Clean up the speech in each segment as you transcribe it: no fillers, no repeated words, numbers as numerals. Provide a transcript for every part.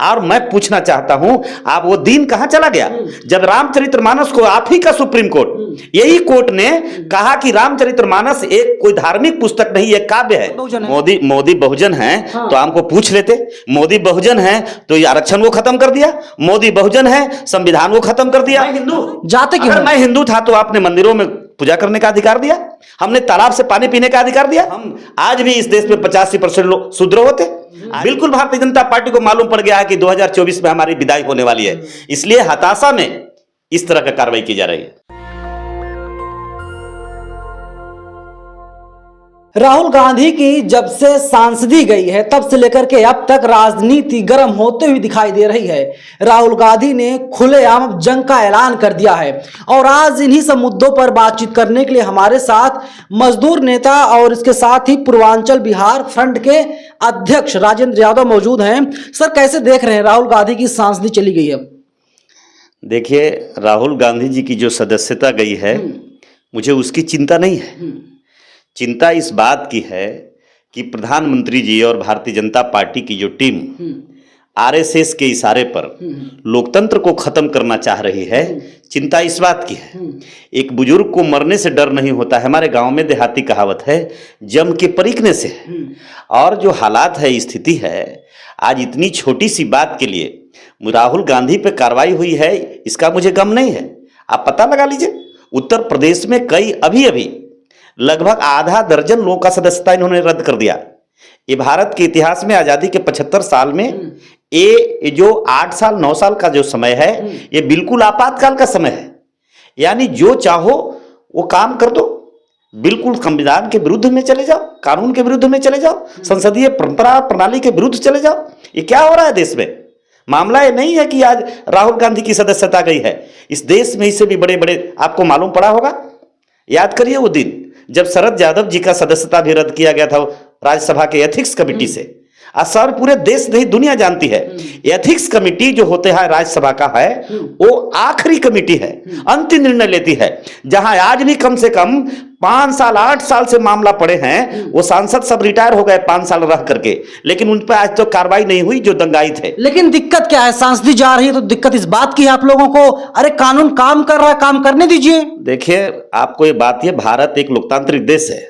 और मैं पूछना चाहता हूं, आप वो दिन कहां चला गया जब रामचरितमानस को आप ही का सुप्रीम कोर्ट, यही कोर्ट ने कहा कि रामचरितमानस एक कोई धार्मिक पुस्तक नहीं, एक काव्य है। मोदी बहुजन है तो हमको पूछ लेते, मोदी बहुजन है तो ये आरक्षण को खत्म कर दिया, मोदी बहुजन है संविधान को खत्म कर दिया। हिंदू जाते क्यों? मैं हिंदू था तो आपने मंदिरों में पूजा करने का अधिकार दिया, हमने तालाब से पानी पीने का अधिकार दिया। हम आज भी इस देश में 85% लोग शूद्र होते। बिल्कुल भारतीय जनता पार्टी को मालूम पड़ गया है कि 2024 में हमारी विदाई होने वाली है, इसलिए हताशा में इस तरह का कार्रवाई की जा रही है। राहुल गांधी की जब से सांसदी गई है तब से लेकर के अब तक राजनीति गर्म होते हुए दिखाई दे रही है। राहुल गांधी ने खुलेआम जंग का ऐलान कर दिया है और आज इन्हीं सब मुद्दों पर बातचीत करने के लिए हमारे साथ मजदूर नेता और इसके साथ ही पूर्वांचल बिहार फ्रंट के अध्यक्ष राजेंद्र यादव मौजूद हैं। सर, कैसे देख रहे हैं राहुल गांधी की सांसदी चली गई है? देखिए, राहुल गांधी जी की जो सदस्यता गई है मुझे उसकी चिंता नहीं है। चिंता इस बात की है कि प्रधानमंत्री जी और भारतीय जनता पार्टी की जो टीम आरएसएस के इशारे पर लोकतंत्र को खत्म करना चाह रही है, चिंता इस बात की है। एक बुजुर्ग को मरने से डर नहीं होता है, हमारे गांव में देहाती कहावत है, जम के परखने से है। और जो हालात है, स्थिति है, आज इतनी छोटी सी बात के लिए राहुल गांधी पे कार्रवाई हुई है, इसका मुझे गम नहीं है। आप पता लगा लीजिए, उत्तर प्रदेश में कई अभी लगभग आधा दर्जन लोगों का सदस्यता इन्होंने रद्द कर दिया। ये भारत के इतिहास में आजादी के 75 साल में ये जो 8 साल 9 साल का जो समय है, ये बिल्कुल आपातकाल का समय है। यानी जो चाहो वो काम कर दो, बिल्कुल संविधान के विरुद्ध में चले जाओ, कानून के विरुद्ध में चले जाओ, संसदीय परंपरा प्रणाली के विरुद्ध चले जाओ। ये क्या हो रहा है देश में? मामला ये नहीं है कि आज राहुल गांधी की सदस्यता गई है, इस देश में इससे भी बड़े बड़े आपको मालूम पड़ा होगा। याद करिए वो दिन जब शरद यादव जी का सदस्यता भी रद्द किया गया था राज्यसभा के एथिक्स कमेटी से। आज सर पूरे देश नहीं दुनिया जानती है, एथिक्स कमेटी जो होते हैं राज्यसभा का है, वो आखिरी कमेटी है, अंतिम निर्णय लेती है। जहां आज भी कम से कम 5 साल 8 साल से मामला पड़े हैं, वो सांसद सब रिटायर हो गए 5 साल रह करके, लेकिन उन पर आज तक तो कार्रवाई नहीं हुई जो दंगाई थे। लेकिन दिक्कत क्या है? सांसदी जा रही है तो दिक्कत इस बात की है आप लोगों को, अरे कानून काम कर रहा है, काम करने दीजिए। देखिए, आपको ये बात है, भारत एक लोकतांत्रिक देश है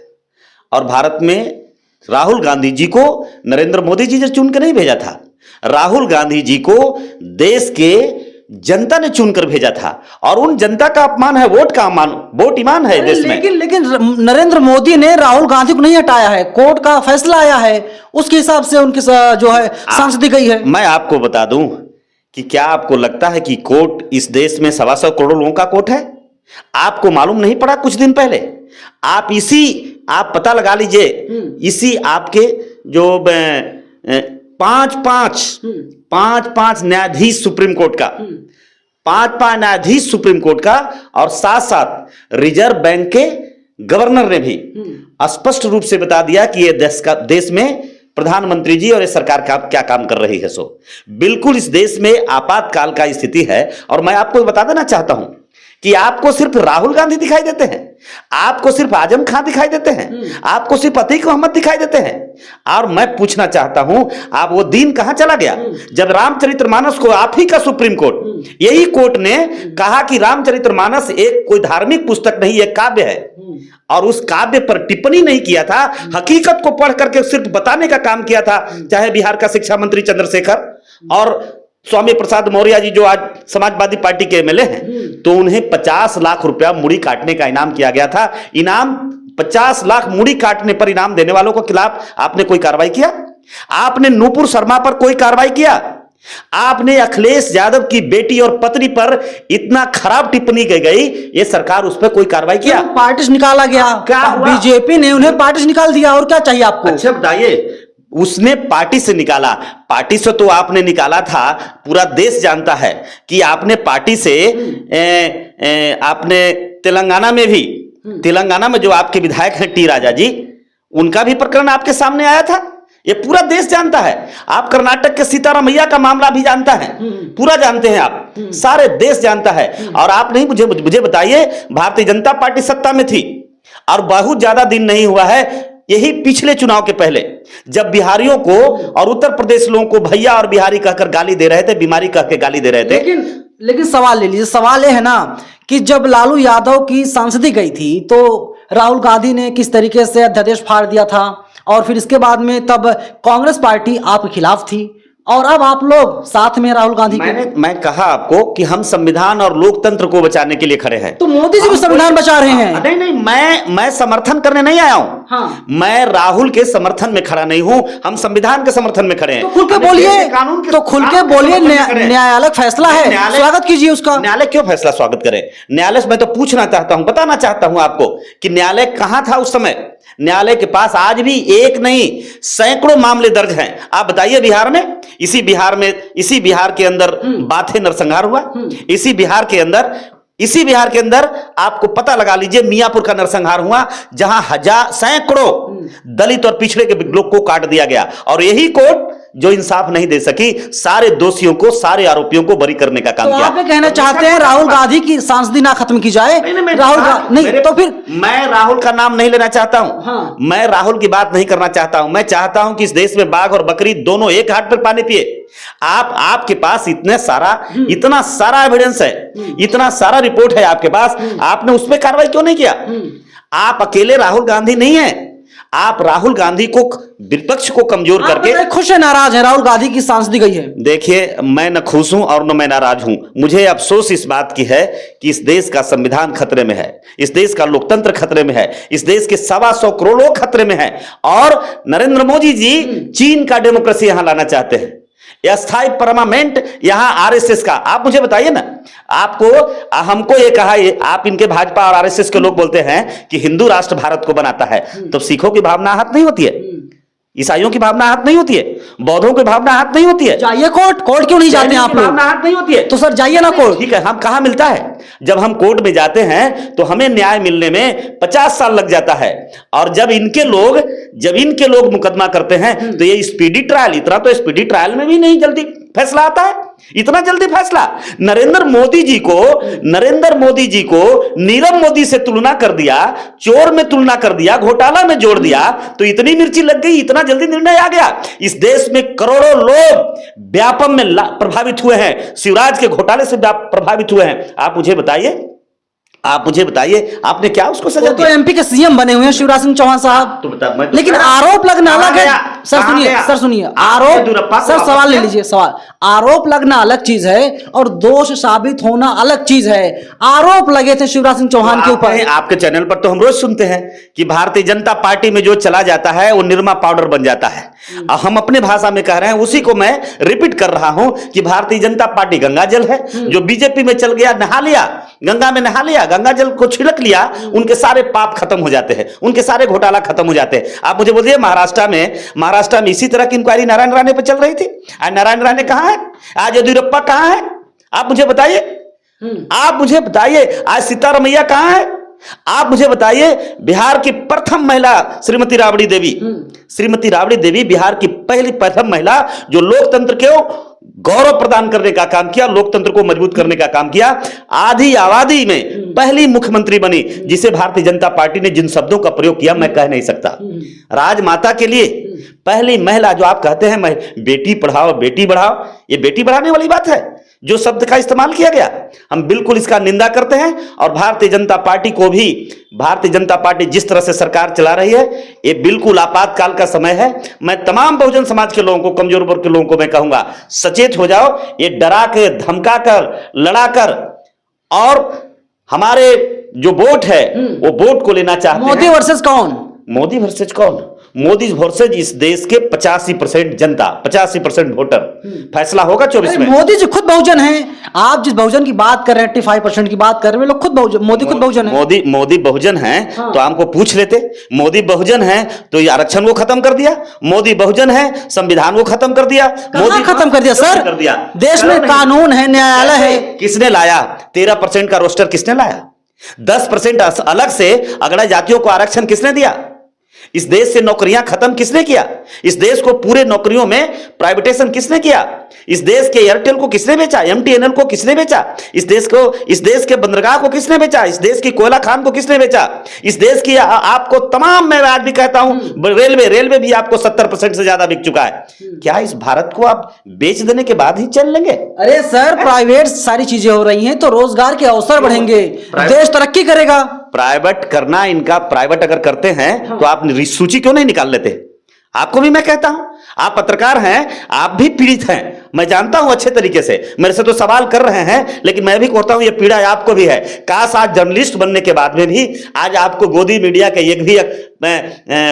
और भारत में राहुल गांधी जी को नरेंद्र मोदी जी ने चुन कर नहीं भेजा था, राहुल गांधी जी को देश के जनता ने चुनकर भेजा था। और उन जनता का अपमान है, वोट का अपमान, वोट ईमान है देश में। लेकिन नरेंद्र मोदी ने राहुल गांधी को नहीं हटाया है, कोर्ट का फैसला आया है, उसके हिसाब से उनकी जो है सांसदी गई है। मैं आपको बता दूं कि क्या आपको लगता है कि कोर्ट इस देश में 125 करोड़ लोगों का कोर्ट है? आपको मालूम नहीं पड़ा कुछ दिन पहले? आप पता लगा लीजिए, इसी आपके जो 5 न्यायाधीश सुप्रीम कोर्ट का, 5 न्यायाधीश सुप्रीम कोर्ट का, और साथ साथ रिजर्व बैंक के गवर्नर ने भी स्पष्ट रूप से बता दिया कि ये देश में प्रधानमंत्री जी और ये सरकार क्या काम कर रही है। सो बिल्कुल इस देश में आपातकाल का स्थिति है। और मैं आपको बता देना चाहता हूं कि आपको सिर्फ राहुल गांधी दिखाई देते हैं, आपको सिर्फ आजम खान दिखाई देते हैं, आपको सिर्फ अतीक मोहम्मद दिखाई देते हैं। और मैं पूछना चाहता हूं, आप वो दिन कहां चला गया जब रामचरितमानस को आप ही का सुप्रीम कोर्ट, यही कोर्ट ने कहा कि रामचरितमानस एक कोई धार्मिक पुस्तक नहीं, एक काव्य है। और उस काव्य पर टिप्पणी नहीं किया था, हकीकत को पढ़ करके सिर्फ बताने का काम किया था। चाहे बिहार का शिक्षा मंत्री चंद्रशेखर और स्वामी प्रसाद मौर्य जी जो आज समाजवादी पार्टी के एमएलए हैं, तो उन्हें 50 लाख रुपया मुड़ी काटने का इनाम किया गया था। इनाम 50 लाख मुड़ी काटने पर इनाम देने वालों के खिलाफ आपने कोई कार्रवाई किया? आपने नूपुर शर्मा पर कोई कार्रवाई किया? आपने अखिलेश यादव की बेटी और पत्नी पर इतना खराब टिप्पणी की गई, ये सरकार उस पर कोई कार्रवाई किया? पार्टी से निकाला गया, क्या बीजेपी ने उन्हें पार्टी से निकाल दिया, और क्या चाहिए आपको? अच्छा बताइए, उसने पार्टी से निकाला, पार्टी से तो आपने निकाला था, पूरा देश जानता है कि आपने पार्टी से आपने तेलंगाना में भी, तेलंगाना में जो आपके विधायक हैं टी राजा जी, उनका भी प्रकरण आपके सामने आया था, ये पूरा देश जानता है। आप कर्नाटक के सीतारामैया का मामला भी जानता है, पूरा जानते हैं आप, सारे देश जानता है। और आप नहीं, मुझे बताइए, भारतीय जनता पार्टी सत्ता में थी और बहुत ज्यादा दिन नहीं हुआ है, यही पिछले चुनाव के पहले, जब बिहारियों को और उत्तर प्रदेश लोगों को भैया और बिहारी कहकर गाली दे रहे थे, बीमारी कह के गाली दे रहे थे। लेकिन सवाल ले लीजिए, सवाल ये है ना कि जब लालू यादव की सांसदी गई थी तो राहुल गांधी ने किस तरीके से अध्यादेश फाड़ दिया था, और फिर इसके बाद में तब कांग्रेस पार्टी आपके खिलाफ थी, और अब आप लोग साथ में राहुल गांधी मैं कहा आपको कि हम संविधान और लोकतंत्र को बचाने के लिए खड़े हैं। तो मोदी जी भी संविधान बचा रहे हैं। नहीं, मैं समर्थन करने नहीं आया हूं। हाँ। मैं राहुल के समर्थन में खड़ा नहीं हूं, हम संविधान के समर्थन में खड़े हैं। तो खुल के बोलिए, तो खुल के बोलिए, न्यायालय फैसला है, स्वागत कीजिए उसका। न्यायालय क्यों फैसला स्वागत करे? न्यायालय से मैं तो पूछना चाहता हूं, बताना चाहता हूं आपको कि न्यायालय कहां था उस समय। न्यायालय के पास आज भी एक नहीं सैकड़ों मामले दर्ज हैं। आप बताइए, बिहार में, इसी बिहार के अंदर बाथे नरसंहार हुआ, इसी बिहार के अंदर आपको पता लगा लीजिए मियापुर का नरसंहार हुआ, जहां सैकड़ों दलित और पिछड़े के लोग को काट दिया गया, और यही कोर्ट जो इंसाफ नहीं दे सकी, सारे दोषियों को, सारे आरोपियों को बरी करने का काम किया। आप कहना चाहते हैं राहुल गांधी की सांसदी ना खत्म की जाए? नहीं, तो फिर मैं राहुल का नाम नहीं लेना चाहता हूं। हाँ। मैं राहुल की बात नहीं करना चाहता हूं। मैं चाहता हूं कि इस देश में बाघ और बकरी दोनों एक हाथ पर पानी पिए। आपके पास इतना सारा एविडेंस है, इतना सारा रिपोर्ट है आपके पास, आपने उस पर कार्रवाई क्यों नहीं किया? आप अकेले राहुल गांधी नहीं है, आप राहुल गांधी को, विपक्ष को कमजोर करके खुश है, नाराज है राहुल गांधी की सांसदी गई है? देखिए, मैं न खुश हूं और न मैं नाराज हूं। मुझे अफसोस इस बात की है कि इस देश का संविधान खतरे में है, इस देश का लोकतंत्र खतरे में है, इस देश के 125 करोड़ लोग खतरे में हैं, और नरेंद्र मोदी जी चीन का डेमोक्रेसी यहां लाना चाहते हैं, अस्थायी परमानेंट यहां आरएसएस का। आप मुझे बताइए ना, हमको ये कहा, आप इनके भाजपा और आरएसएस के लोग बोलते हैं कि हिंदू राष्ट्र भारत को बनाता है, तो सिखों की भावना आहत नहीं होती है? ईसाइयों की भावना आहत नहीं होती है? बौद्धों की भावना आहत नहीं होती है? जाइए कोर्ट क्यों नहीं जाते हैं आप लोग? भावना आहत नहीं होती है तो सर जाइए ना कोर्ट। ठीक है, हम कहां मिलता है? जब हम कोर्ट में जाते हैं तो हमें न्याय मिलने में 50 साल लग जाता है, और जब इनके लोग मुकदमा करते हैं तो ये स्पीडी ट्रायल, इतना तो स्पीडी ट्रायल में भी नहीं जल्दी फैसला आता है, इतना जल्दी फैसला। नरेंद्र मोदी जी को नीरव मोदी से तुलना कर दिया, चोर में तुलना कर दिया, घोटाला में जोड़ दिया, तो इतनी मिर्ची लग गई, इतना जल्दी निर्णय आ गया। इस देश में करोड़ों लोग व्यापम में प्रभावित हुए हैं, शिवराज के घोटाले से प्रभावित हुए हैं। आप मुझे बताइए आपने क्या उसको सजा दिया? तो एमपी के सीएम बने हुए हैं शिवराज सिंह चौहान साहब। तो लेकिन आरोप लगना अलग है। सर सुनिए, सवाल ले लीजिए, सवाल। आरोप लगना अलग चीज है और दोष साबित होना अलग चीज है। आरोप लगे थे शिवराज सिंह चौहान के ऊपर। आपके चैनल पर तो हम रोज सुनते हैं कि भारतीय जनता पार्टी में जो चला जाता है वो निरमा पाउडर बन जाता है। हम अपने भाषा में कह रहे हैं, उसी को मैं रिपीट कर रहा हूं कि भारतीय जनता पार्टी गंगा जल है। जो बीजेपी में चल गया, नहा लिया, गंगा में नहा लिया, गंगा जल को छिड़क लिया, उनके सारे पाप खत्म हो जाते हैं, उनके सारे घोटाला खत्म हो जाते हैं। आप मुझे बोलिए, महाराष्ट्र में इसी तरह की इंक्वायरी नारायण राणे पर चल रही थी। आज नारायण राणे कहां है? आज येदियुरप्पा कहां है? आप मुझे बताइए आज सीतारमैया कहां है? आप मुझे बताइए, बिहार की प्रथम महिला श्रीमती राबड़ी देवी बिहार की प्रथम महिला जो लोकतंत्र को गौरव प्रदान करने का काम किया, लोकतंत्र को मजबूत करने का काम किया, आधी आबादी में पहली मुख्यमंत्री बनी, जिसे भारतीय जनता पार्टी ने जिन शब्दों का प्रयोग किया मैं कह नहीं सकता। राजमाता के लिए पहली महिला, जो आप कहते हैं बेटी पढ़ाओ बेटी बढ़ाओ, ये बेटी बढ़ाने वाली बात है जो शब्द का इस्तेमाल किया गया। हम बिल्कुल इसका निंदा करते हैं, और भारतीय जनता पार्टी जिस तरह से सरकार चला रही है, ये बिल्कुल आपातकाल का समय है। मैं तमाम बहुजन समाज के लोगों को, कमजोर वर्ग के लोगों को मैं कहूंगा, सचेत हो जाओ। ये डरा के, धमका कर, लड़ा कर, और हमारे जो वोट है वो वोट को लेना चाहते हैं। मोदी वर्सेस कौन? मोदी वर्सेज इस देश के 85% जनता, 85% वोटर। फैसला होगा 24 में। मोदी जी खुद बहुजन हैं। आप जिस बहुजन की बात कर रहे हैं, 85% की बात कर रहे हैं, लोग खुद बहुजन, मोदी खुद बहुजन है। मोदी बहुजन है। हाँ। तो हमको पूछ लेते, मोदी बहुजन है तो ये आरक्षण को खत्म कर दिया, मोदी बहुजन है संविधान को खत्म कर दिया। मोदी खत्म कर दिया सर, कर दिया। देश में कानून है, न्यायालय है। किसने लाया? 13% का रोस्टर किसने लाया? 10% अलग से अगड़ा जातियों को आरक्षण किसने दिया? इस देश से नौकरियां खत्म किसने किया? इस देश को पूरे नौकरियों में प्राइवेटाइजेशन किसने किया? इस देश के एयरटेल को किसने बेचा? एमटीएनएल को किसने बेचा? इस देश के बंदरगाह को किसने बेचा? इस देश की कोयला खान को किसने बेचा? इस देश की आपको तमाम, मैं आज भी कहता हूं, रेलवे भी आपको 70% से ज्यादा बिक चुका है। क्या इस भारत को आप बेच देने के बाद ही चल लेंगे? अरे सर, प्राइवेट सारी चीजें हो रही हैं तो रोजगार के अवसर बढ़ेंगे, देश तरक्की करेगा। प्राइवेट करना इनका, प्राइवेट अगर करते हैं तो आप सूची क्यों नहीं निकाल लेते? आपको भी मैं कहता हूं, आप पत्रकार हैं, आप भी पीड़ित हैं, मैं जानता हूं अच्छे तरीके से, मेरे से तो सवाल कर रहे हैं, लेकिन मैं भी कहता हूं ये पीड़ा आपको भी है। काश आज जर्नलिस्ट बनने के बाद में भी आज आपको गोदी मीडिया के एक भी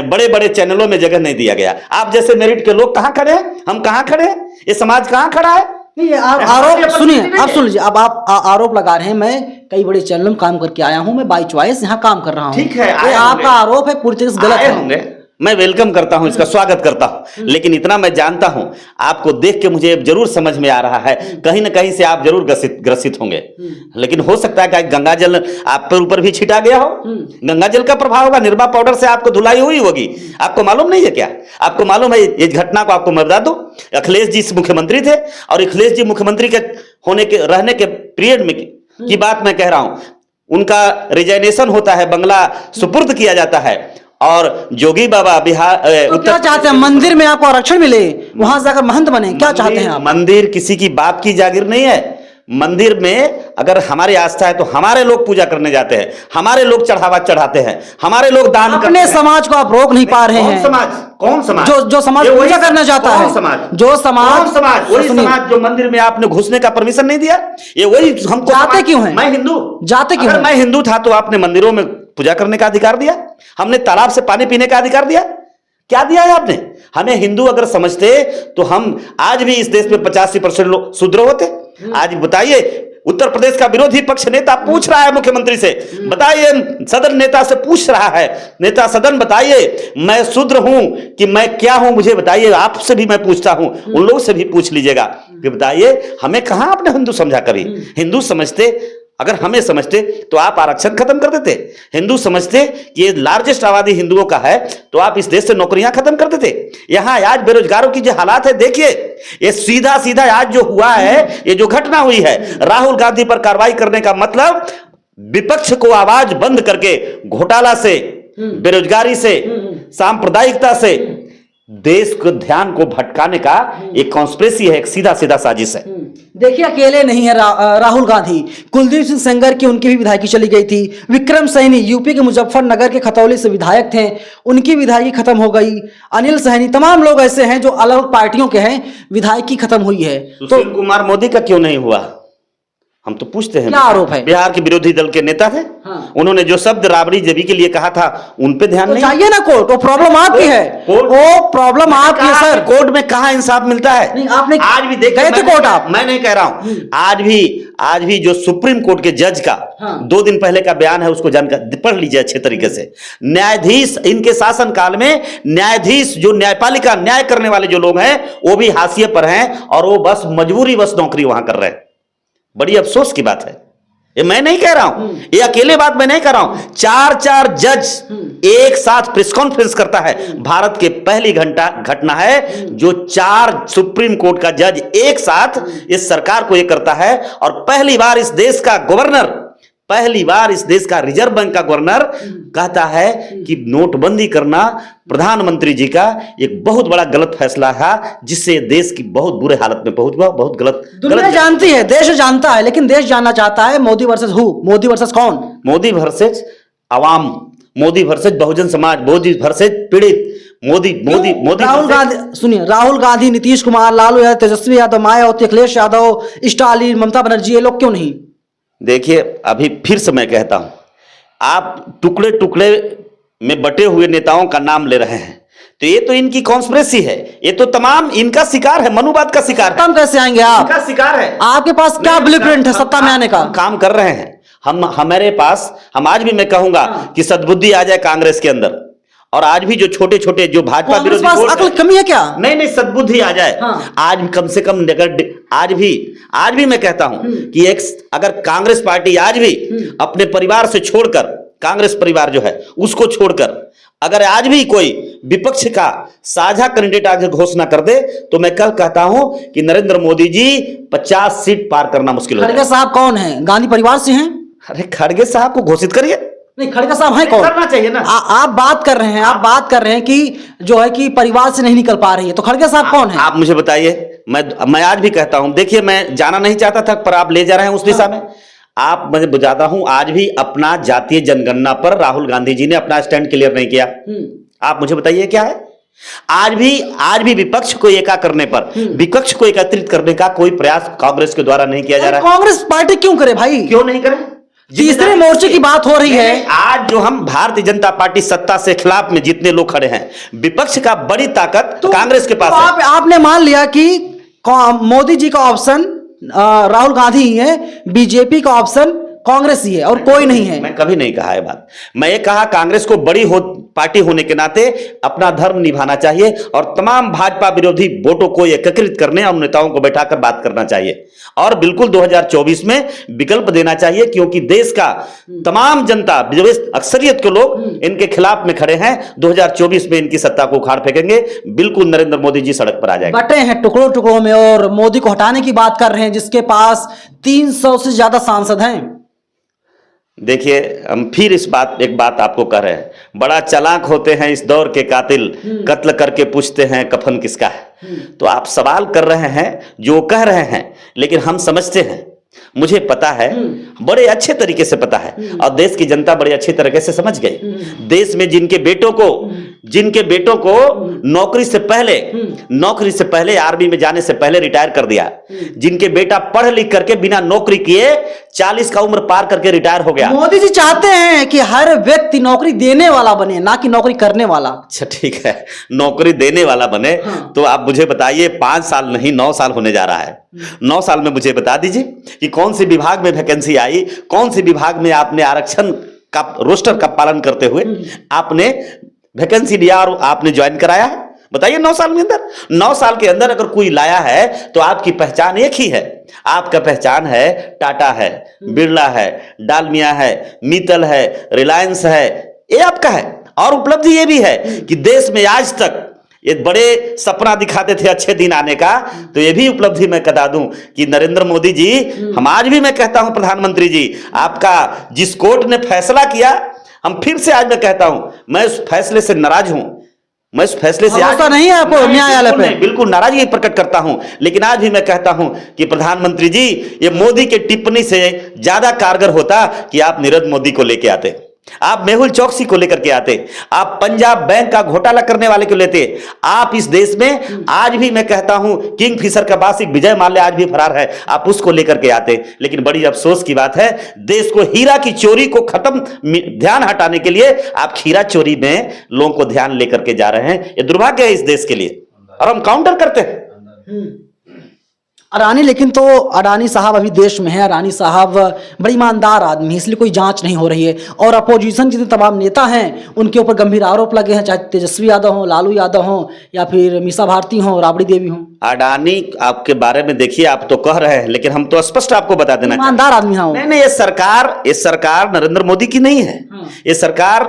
बड़े बड़े चैनलों में जगह नहीं दिया गया। आप जैसे मेरिट के लोग कहां खड़े हैं? हम कहां खड़े हैं? ये समाज कहां खड़ा है? नहीं, आप आरोप सुनिए, आप सुन लीजिए। अब आप आरोप लगा रहे हैं, मैं कई बड़े चैनलों में काम करके आया हूं, मैं बाई चॉइस यहाँ काम कर रहा हूं। ठीक है, आपका आरोप है पूरी तरह से गलत है। मैं वेलकम करता हूं, इसका स्वागत करता हूं, लेकिन इतना मैं जानता हूं, आपको देख के मुझे जरूर समझ में आ रहा है कहीं ना कहीं से आप जरूर ग्रसित होंगे। लेकिन हो सकता है कि गंगा जल आप पर ऊपर भी छिटा गया हो, गंगा जल का प्रभाव होगा, निर्मा पाउडर से आपको धुलाई हुई होगी। आपको मालूम नहीं है क्या? आपको मालूम है? इस घटना को आपको मैं बता दूं, अखिलेश जी मुख्यमंत्री थे और अखिलेश जी मुख्यमंत्री के रहने के पीरियड में की बात मैं कह रहा हूं, उनका रिजाइनेशन होता है, बंगला सुपुर्द किया जाता है और जोगी बाबा बिहार तो क्या चाहते हैं? मंदिर में आपको आरक्षण मिले, वहां जाकर महंत बने, क्या चाहते हैं आप? मंदिर किसी की बाप की जागीर नहीं है। मंदिर में अगर हमारी आस्था है तो हमारे लोग पूजा करने जाते हैं, हमारे लोग चढ़ावा चढ़ाते हैं, हमारे लोग दान करते हैं। अपने समाज को आप रोक नहीं पा रहे हैं। कौन समाज? जो समाज पूजा करना चाहता है। जो समाज वही समाज जो मंदिर में आपने घुसने का परमिशन नहीं दिया, ये वही हमको जाते क्यों है? मैं हिंदू, जाते क्यों? मैं हिंदू था तो आपने मंदिरों में पूजा करने का अधिकार दिया, हमने तालाब से पानी पीने का अधिकार दिया, क्या दिया है आपने? हमें हिंदू अगर समझते तो हम आज भी इस देश में 85% लोग शूद्र होते। आज बताइए, उत्तर प्रदेश का विरोधी पक्ष नेता पूछ रहा है मुख्यमंत्री से, बताइए, सदन नेता से पूछ रहा है, नेता सदन बताइए मैं शूद्र हूं कि मैं क्या हूं, मुझे बताइए। आपसे भी मैं पूछता हूं, उन लोगों से भी पूछ लीजिएगा कि बताइए हमें कहां आपने हिंदू समझा? कभी हिंदू समझते, अगर हमें समझते तो आप आरक्षण खत्म कर देते। हिंदू समझते कि ये लार्जेस्ट आबादी हिंदुओं का है तो आप इस देश से नौकरियां खत्म कर देते। यहां आज बेरोजगारों की जो हालात है देखिए, ये सीधा सीधा आज जो हुआ है, ये जो घटना हुई है, राहुल गांधी पर कार्रवाई करने का मतलब विपक्ष को आवाज बंद करके घोटाला से, बेरोजगारी से, सांप्रदायिकता से देश को ध्यान को भटकाने का एक कॉन्स्पिरेसी है, एक सीधा सीधा साजिश है। देखिए, अकेले नहीं है राहुल गांधी, कुलदीप सिंह सेंगर की उनकी भी विधायकी चली गई थी। विक्रम सैनी यूपी के मुजफ्फरनगर के खतौली से विधायक थे, उनकी विधायकी खत्म हो गई। अनिल सहनी, तमाम लोग ऐसे हैं जो अलग अलग पार्टियों के हैं, विधायकी खत्म हुई है। सुशील कुमार मोदी का क्यों नहीं हुआ? हम तो पूछते हैं। क्या आरोप है? बिहार के विरोधी दल के नेता थे, उन्होंने जो शब्द राबड़ी जबी के लिए कहा था उन पे ध्यान नहीं। चाहिए ना कोर्ट, वो प्रॉब्लम आपकी है, वो प्रॉब्लम आपकी है सर। कोर्ट में कहां इंसाफ मिलता है? नहीं, आपने आज भी देखे, गए थे कोर्ट आप? मैं नहीं कह रहा हूं, आज भी जो सुप्रीम कोर्ट के जज का 2 दिन पहले का बयान है, उसको जानकर पढ़ लीजिए अच्छे तरीके से। न्यायाधीश, इनके शासन काल में न्यायाधीश, जो न्यायपालिका, न्याय करने वाले जो लोग हैं, वो भी हाशिए पर हैं और वो बस मजबूरी बस नौकरी वहां कर रहे हैं। बड़ी अफसोस की बात है। ये मैं नहीं कह रहा हूं, ये अकेले बात मैं नहीं कर रहा हूं। 4 जज एक साथ प्रेस कॉन्फ्रेंस करता है। भारत के पहली घटना है जो 4 सुप्रीम कोर्ट का जज एक साथ इस सरकार को ये करता है। और पहली बार इस देश का गवर्नर, पहली बार इस देश का रिजर्व बैंक का गवर्नर कहता है कि नोटबंदी करना प्रधानमंत्री जी का एक बहुत बड़ा गलत फैसला है, जिससे देश की बहुत बुरे हालत में पहुंच गया। बहुत गलत। दुनिया जानती है, देश जानता है, लेकिन देश जानना चाहता है Modi versus who? Modi versus कौन? मोदी वर्सेस आवाम, मोदी वर्सेस बहुजन समाज, मोदी वर्सेस पीड़ित, मोदी। राहुल गांधी, सुनिए, राहुल गांधी, नीतीश कुमार, लालू यादव, तेजस्वी यादव, मायावती, अखिलेश यादव, स्टालिन, ममता बनर्जी, ये लोग क्यों नहीं? देखिए, अभी फिर से मैं कहता हूं, आप टुकड़े टुकड़े में बटे हुए नेताओं का नाम ले रहे हैं, तो ये तो इनकी कॉन्स्पिरेसी है, ये तो तमाम इनका शिकार है, मनुवाद का शिकार है। हम कैसे आएंगे? आप इनका शिकार है। आपके पास क्या ब्लूप्रिंट है सत्ता में आने का? काम कर रहे हैं हमारे पास। हम आज भी मैं कहूंगा कि सद्बुद्धि आ जाए कांग्रेस के अंदर, और आज भी जो छोटे छोटे जो भाजपा विरोधी अकल कमी है क्या? नहीं, सद्बुद्धि आ जाए। आज भी कम से कम आज भी मैं कहता हूं कि अगर कांग्रेस पार्टी आज भी अपने परिवार से छोड़कर कांग्रेस परिवार जो है उसको छोड़कर अगर आज भी कोई विपक्ष का साझा कैंडिडेट आगे घोषणा कर दे तो मैं कल कहता हूं कि नरेंद्र मोदी जी 50 सीट पार करना मुश्किल हो खड़गे जाएगा। साहब कौन है? गांधी परिवार से हैं? अरे खड़गे साहब को घोषित करिए। नहीं, खड़गे साहब हैं कौन? करना चाहिए ना। आप बात कर रहे हैं, आप बात कर रहे हैं कि जो है कि परिवार से नहीं निकल पा रही है, तो खड़गे साहब कौन है? आप मुझे बताइए। मैं आज भी कहता हूं, देखिए मैं जाना नहीं चाहता था पर आप ले जा रहे हैं उस दिशा में। आप मुझे बताता हूं, आज भी अपना जातीय जनगणना पर राहुल गांधी जी ने अपना स्टैंड क्लियर नहीं किया। आप मुझे बताइए क्या है? आज भी विपक्ष को एका करने पर, विपक्ष को एकत्रित करने का कोई प्रयास कांग्रेस के द्वारा नहीं किया जा रहा है। कांग्रेस पार्टी क्यों करे भाई? क्यों नहीं करे? तीसरे मोर्चे की बात हो रही है। आज जो हम भारतीय जनता पार्टी सत्ता से खिलाफ में जितने लोग खड़े हैं, विपक्ष का बड़ी ताकत कांग्रेस के पास है। आपने मान लिया कि मोदी जी का ऑप्शन राहुल गांधी ही है, बीजेपी का ऑप्शन कांग्रेस ही है और कोई नहीं है। मैं कभी नहीं कहा है बात। मैं ये कहा कांग्रेस को बड़ी पार्टी होने के नाते अपना धर्म निभाना चाहिए और तमाम भाजपा विरोधी वोटों को एकत्रित करने और नेताओं को बैठाकर बात करना चाहिए और बिल्कुल 2024 में विकल्प देना चाहिए, क्योंकि देश का तमाम जनता, अक्सरियत के लोग इनके खिलाफ में खड़े हैं। 2024 में इनकी सत्ता को उखाड़ फेंकेंगे। बिल्कुल नरेंद्र मोदी जी सड़क पर आ जाएंगे। बटे हैं टुकड़ों टुकड़ों में और मोदी को हटाने की बात कर रहे हैं, जिसके पास 300 से ज्यादा सांसद हैं। देखिए, हम फिर एक बात आपको कह रहे हैं, बड़ा चालाक होते हैं इस दौर के कातिल, कत्ल करके पूछते हैं कफन किसका है। तो आप सवाल कर रहे हैं, जो कह रहे हैं, लेकिन हम समझते हैं, मुझे पता है, बड़े अच्छे तरीके से पता है और देश की जनता बड़े अच्छे तरीके से समझ गई। देश में जिनके बेटों को नौकरी से पहले आर्मी में जाने से पहले रिटायर कर दिया, जिनके बेटा पढ़ लिख करके बिना नौकरी किए 40 का उम्र पार करके रिटायर हो गया। मोदी जी चाहते हैं कि हर व्यक्ति नौकरी देने वाला बने, ना कि नौकरी करने वाला। अच्छा ठीक है, नौकरी देने वाला बने। तो आप मुझे बताइए, 5 साल नहीं 9 साल होने जा रहा है। 9 साल में मुझे बता दीजिए कि कौन सी विभाग में वैकेंसी आई, कौन सी विभाग में आपने आरक्षण का रोस्टर का पालन करते हुए आपने वैकेंसी दिया और आपने ज्वाइन कराया है? बताइए। 9 साल के अंदर, 9 साल के अंदर अगर कोई लाया है तो आपकी पहचान एक ही है। आपका पहचान है टाटा है, बिरला है, डालमिया है, मित्तल है, रिलायंस है, ये आपका है। और उपलब्धि ये भी है कि देश में आज तक ये बड़े सपना दिखाते थे अच्छे दिन आने का, तो ये भी उपलब्धि मैं बता दूं कि नरेंद्र मोदी जी, हम आज भी मैं कहता हूं प्रधानमंत्री जी, आपका जिस कोर्ट ने फैसला किया, हम फिर से आज मैं कहता हूं, मैं उस फैसले से नाराज हूं। मैं उस फैसले से आज नहीं है आपको न्यायालय पे? बिल्कुल नाराजगी प्रकट करता हूं, लेकिन आज भी मैं कहता हूं कि प्रधानमंत्री जी, ये मोदी के टिप्पणी से ज्यादा कारगर होता कि आप नीरज मोदी को लेके आते, आप मेहुल चौकसी को लेकर के आते, आप पंजाब बैंक का घोटाला करने वाले को लेते। आप इस देश में आज भी मैं कहता हूं किंग फिशर का बासिक विजय माल्या आज भी फरार है, आप उसको लेकर के आते। लेकिन बड़ी अफसोस की बात है, देश को हीरा की चोरी को खत्म, ध्यान हटाने के लिए आप खीरा चोरी में लोगों को ध्यान लेकर के जा रहे हैं। ये दुर्भाग्य है इस देश के लिए और हम काउंटर करते हैं। अडानी, लेकिन तो अडानी साहब अभी देश में है। अडानी साहब बड़ी ईमानदार आदमी है, इसलिए कोई जांच नहीं हो रही है। और अपोजिशन जितने तमाम नेता हैं उनके ऊपर गंभीर आरोप लगे हैं, चाहे तेजस्वी यादव हो, लालू यादव हो, या फिर मीसा भारती हो, राबड़ी देवी हो। अडानी आपके बारे में देखिए, आप तो कह रहे हैं, लेकिन हम तो स्पष्ट आपको बता देना, ईमानदार आदमी है। नहीं, ये सरकार नरेंद्र मोदी की नहीं है। ये सरकार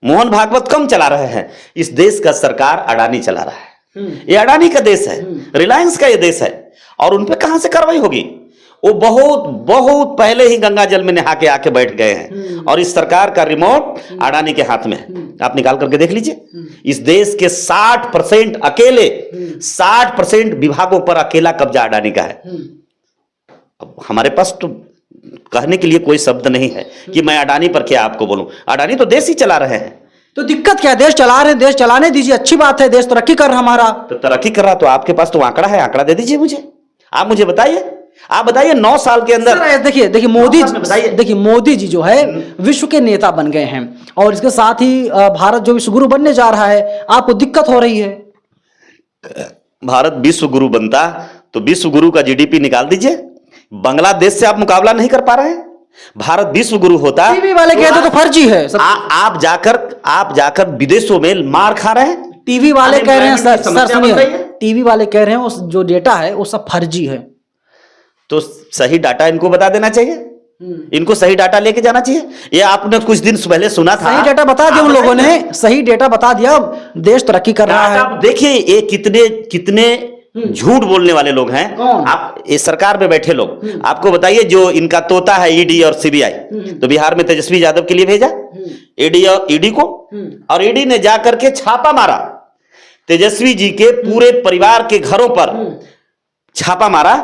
मोहन भागवत कम चला रहे हैं, इस देश का सरकार अडानी चला रहा है। ये अडानी का देश है, रिलायंस का ये देश है, और उन पे कहां से कार्रवाई होगी? वो बहुत पहले ही गंगा जल में नहा के आके बैठ गए हैं और इस सरकार का रिमोट अडानी के हाथ में है। आप निकाल करके देख लीजिए, इस देश के 60% अकेले 60% विभागों पर अकेला कब्जा अडानी का है। अब हमारे पास तो कहने के लिए कोई शब्द नहीं है कि मैं अडानी पर क्या आपको बोलूं। अडानी तो देश ही चला रहे हैं, तो दिक्कत क्या है? देश चला रहे हैं, देश चलाने दीजिए, अच्छी बात है, देश तरक्की कर रहा हमारा। तो तरक्की कर रहा, तो आपके पास तो आंकड़ा है, आंकड़ा दे दीजिए मुझे। आप मुझे बताइए, आप बताइए 9 साल के अंदर। देखिए मोदी जी जो है विश्व के नेता बन गए हैं और इसके साथ ही भारत जो विश्व गुरु बनने जा रहा है, आपको दिक्कत हो रही है। भारत विश्व गुरु बनता तो विश्व गुरु का जीडीपी निकाल दीजिए, बांग्लादेश से आप मुकाबला नहीं कर पा रहे हैं। भारत विश्व गुरु होता, टीवी वाले कहते तो फर्जी है। आप जाकर विदेशों में मार खा रहे हैं। टीवी वाले कह रहे हैं सर सुनिए, टीवी वाले कह रहे हैं उस जो डेटा है वो सब फर्जी है। तो सही डाटा इनको बता देना चाहिए। इनको सही डाटा लेके जाना चाहिए। ये आपने कुछ दिन पहले सुना था, सही डेटा बता दिया उन लोगों ने, सही डेटा बता दिया, देश तरक्की कर रहा है। आप देखिए ये कितने कितने झूठ बोलने वाले लोग हैं। कौन? आप इस सरकार में बैठे लोग, आपको बताइए, जो इनका तोता है ईडी और सीबीआई, तो बिहार में तेजस्वी यादव के लिए भेजा ईडी को, और ईडी ने जाकर के छापा मारा, तेजस्वी जी के पूरे परिवार के घरों पर छापा मारा,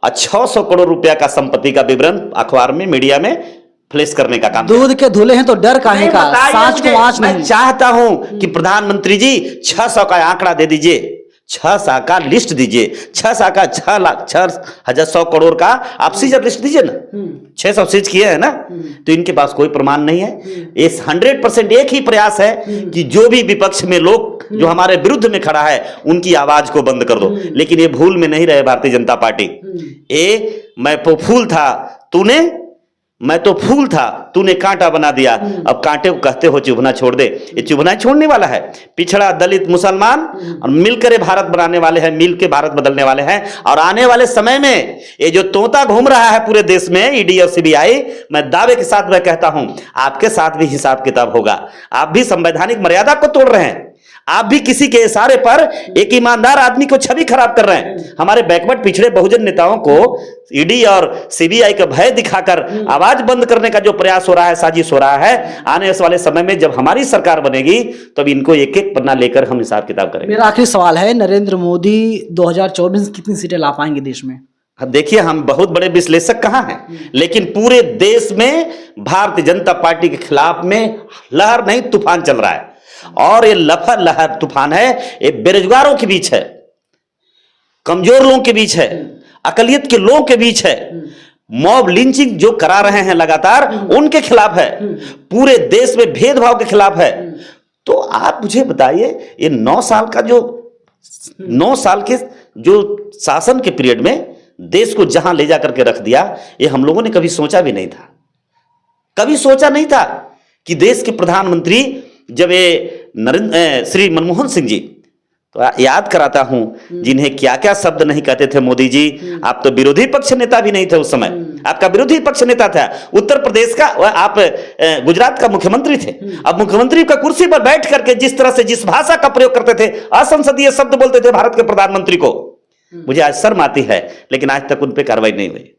और 600 करोड़ रुपया का संपत्ति का विवरण अखबार में, मीडिया में फ्लैश करने का काम। दूध के धुले हैं तो डर काहे का, सांच को आंच मैं नहीं। चाहता हूं कि प्रधानमंत्री जी 600 का आंकड़ा दे दीजिए, 600 का लिस्ट दीजिए, 600 का 6,100 करोड़ का आप सीजर लिस्ट दीजिए ना। 600 सीज किए हैं ना, तो इनके पास कोई प्रमाण नहीं है। ये 100% एक ही प्रयास है कि जो भी विपक्ष में लोग जो हमारे विरुद्ध में खड़ा है उनकी आवाज को बंद कर दो। लेकिन ये भूल में नहीं रहे भारतीय जनता पार्टी। मैं तो फूल था, मैं तो फूल था, तूने कांटा बना दिया, अब कांटे को कहते हो चुभना छोड़ दे। ये चुभना छोड़ने वाला है। पिछड़ा, दलित, मुसलमान और मिलकर भारत बनाने वाले हैं, मिलकर भारत बदलने वाले हैं। और आने वाले समय में ये जो तोता घूम रहा है पूरे देश में, ईडी और सीबीआई, मैं दावे के साथ मैं कहता हूं आपके साथ भी हिसाब किताब होगा। आप भी संवैधानिक मर्यादा को तोड़ रहे हैं, आप भी किसी के इशारे पर एक ईमानदार आदमी को छवि खराब कर रहे हैं। हमारे बैकवर्ड पिछड़े बहुजन नेताओं को ईडी और सीबीआई का भय दिखाकर आवाज बंद करने का जो प्रयास हो रहा है, साजिश हो रहा है, आने वाले समय में जब हमारी सरकार बनेगी तब इनको एक एक पन्ना लेकर हम हिसाब किताब करेंगे। मेरा आखिरी सवाल है, नरेंद्र मोदी 2024 कितनी सीटें ला पाएंगे देश में? देखिए, हम बहुत बड़े विश्लेषक कहां हैं, लेकिन पूरे देश में भारतीय जनता पार्टी के खिलाफ में लहर नहीं तूफान चल रहा है। और ये लहर तूफान है, ये बेरोजगारों के बीच है, कमजोर लोगों के बीच है, अकलियत के लोगों के बीच है, मॉब लिंचिंग जो करा रहे हैं लगातार उनके खिलाफ है, पूरे देश में भेदभाव के खिलाफ है। तो आप मुझे बताइए, ये 9 साल का जो 9 साल के जो शासन के पीरियड में देश को जहां ले जाकर के रख दिया, ये हम लोगों ने कभी सोचा भी नहीं था। कभी सोचा नहीं था कि देश के प्रधानमंत्री, जब ये श्री मनमोहन सिंह जी, तो याद कराता हूं, जिन्हें क्या क्या शब्द नहीं कहते थे मोदी जी। आप तो विरोधी पक्ष नेता भी नहीं थे उस समय, आपका विरोधी पक्ष नेता था उत्तर प्रदेश का, आप गुजरात का मुख्यमंत्री थे। अब मुख्यमंत्री का कुर्सी पर बैठ करके जिस तरह से जिस भाषा का प्रयोग करते थे, असंसदीय शब्द बोलते थे भारत के प्रधानमंत्री को, मुझे आज शर्म आती है। लेकिन आज तक उन पे कार्रवाई नहीं हुई,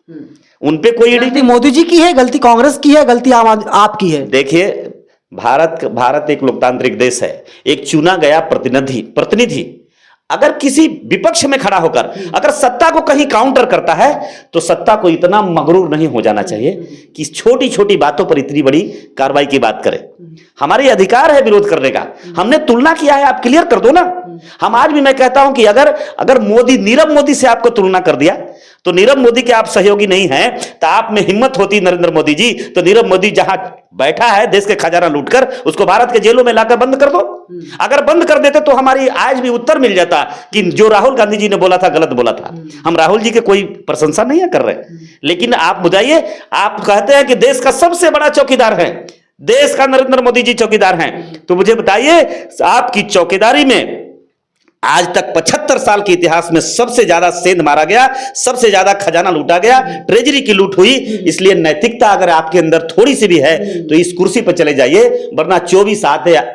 उन पे कोई गलती मोदी जी की है, गलती कांग्रेस की है, गलती आपकी है। देखिए, भारत एक लोकतांत्रिक देश है। एक चुना गया प्रतिनिधि अगर किसी विपक्ष में खड़ा होकर अगर सत्ता को कहीं काउंटर करता है, तो सत्ता को इतना मगरूर नहीं हो जाना चाहिए कि छोटी छोटी बातों पर इतनी बड़ी कार्रवाई की बात करे। हमारे अधिकार है विरोध करने का। हमने तुलना किया है, आप क्लियर कर दो ना। हम आज भी मैं कहता हूं कि अगर मोदी, नीरव मोदी से आपको तुलना कर दिया, तो नीरव मोदी के आप सहयोगी नहीं हैं, तो आप में हिम्मत होती नरेंद्र मोदी जी, तो नीरव मोदी जहां बैठा है देश के खजाना लूटकर, उसको भारत के जेलों में लाकर बंद कर दो। अगर बंद कर देते तो हमारी आज भी उत्तर मिल जाता कि जो राहुल गांधी जी ने बोला था गलत बोला था। हम राहुल जी के कोई प्रशंसा नहीं कर रहे, लेकिन आप बताइए, आप कहते हैं कि देश का सबसे बड़ा चौकीदार है, देश का नरेंद्र मोदी जी चौकीदार हैं, तो मुझे बताइए आपकी चौकीदारी में आज तक 75 साल के इतिहास में सबसे ज्यादा सेंध मारा गया, सबसे ज्यादा खजाना लूटा गया, ट्रेजरी की लूट हुई। इसलिए नैतिकता अगर आपके अंदर थोड़ी सी भी है तो इस कुर्सी पर चले जाइए, वरना 24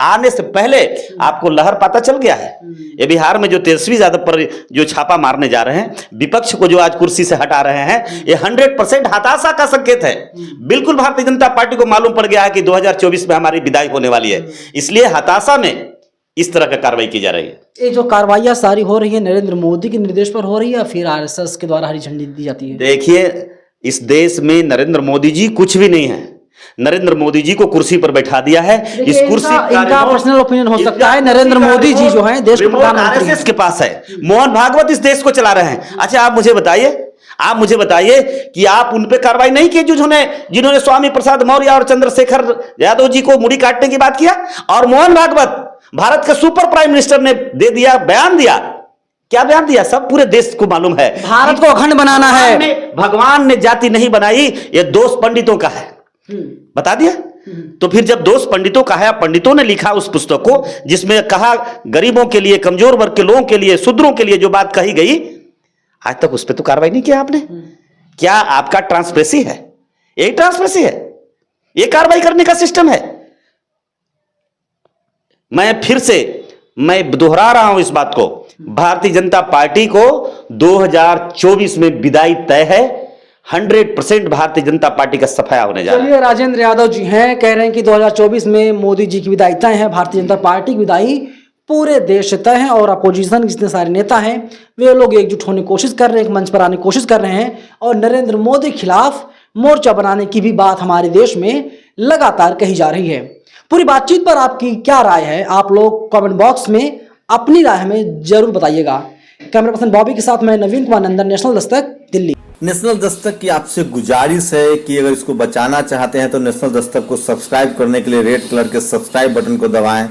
आने से पहले आपको लहर पता चल गया है। ये बिहार में जो तेजस्वी यादव पर जो छापा मारने जा रहे हैं, विपक्ष को जो आज कुर्सी से हटा रहे हैं, ये 100% हताशा का संकेत है। बिल्कुल भारतीय जनता पार्टी को मालूम पड़ गया है कि 2024 में हमारी विदाई होने वाली है, इसलिए हताशा में इस तरह का कार्रवाई की जा रही है। ये जो कार्रवाइयां सारी हो रही है नरेंद्र मोदी के निर्देश पर हो रही है या फिर आरएसएस के द्वारा हरी झंडी दी जाती है? देखिए, इस देश में नरेंद्र मोदी जी कुछ भी नहीं है। नरेंद्र मोदी जी को कुर्सी पर बैठा दिया है। इस कुर्सी इनका पर्सनल ओपिनियन हो सकता है, नरेंद्र मोदी जी जो है देश के प्रधानमंत्री आरएसएस के पास है, मोहन भागवत इस देश को चला रहे हैं। अच्छा, आप मुझे बताइए कि आप उन पे कार्रवाई नहीं की जिन्होंने स्वामी प्रसाद मौर्य और चंद्रशेखर यादव जी को मुड़ी काटने की बात किया, और मोहन भागवत भारत के सुपर प्राइम मिनिस्टर ने दे दिया, बयान दिया। क्या बयान दिया? सब पूरे देश को मालूम है। भारत को अखंड बनाना है। भगवान ने जाति नहीं बनाई, ये दोष पंडितों का है, बता दिया। तो फिर जब दोष पंडितों का है, पंडितों ने लिखा उस पुस्तक को जिसमें कहा गरीबों के लिए, कमजोर वर्ग के लोगों के लिए, शूद्रों के लिए जो बात कही गई, आज तक उस पर तो कार्रवाई नहीं किया आपने। क्या आपका ट्रांसपेरेंसी है? यही ट्रांसपेरेंसी है, ये कार्रवाई करने का सिस्टम है। मैं दोहरा रहा हूं इस बात को, भारतीय जनता पार्टी को 2024 में विदाई तय है। 100% भारतीय जनता पार्टी का सफाया होने जा रहा है। चलिए, राजेंद्र यादव जी हैं, कह रहे हैं कि 2024 में मोदी जी की विदाई तय है, भारतीय जनता पार्टी की विदाई पूरे देश से तय है और अपोजिशन के जितने सारे नेता हैं वे लोग एकजुट होने की कोशिश कर रहे हैं, एक मंच पर आने की कोशिश कर रहे हैं और नरेंद्र मोदी के खिलाफ मोर्चा बनाने की भी बात हमारे देश में लगातार कही जा रही है। पूरी बातचीत पर आपकी क्या राय है, आप लोग कमेंट बॉक्स में अपनी राय हमें जरूर बताइएगा। कैमरा पर्सन बॉबी के साथ मैं नवीन कुमार नंदन, नेशनल दस्तक, दिल्ली। नेशनल दस्तक की आपसे गुजारिश है कि अगर इसको बचाना चाहते हैं तो नेशनल दस्तक को सब्सक्राइब करने के लिए रेड कलर के सब्सक्राइब बटन को दबाएं,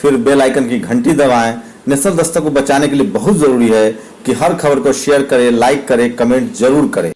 फिर बेल आइकन की घंटी दबाएं। नेशनल दस्तक को बचाने के लिए बहुत जरूरी है कि हर खबर को शेयर करें, लाइक करें, कमेंट जरूर करें।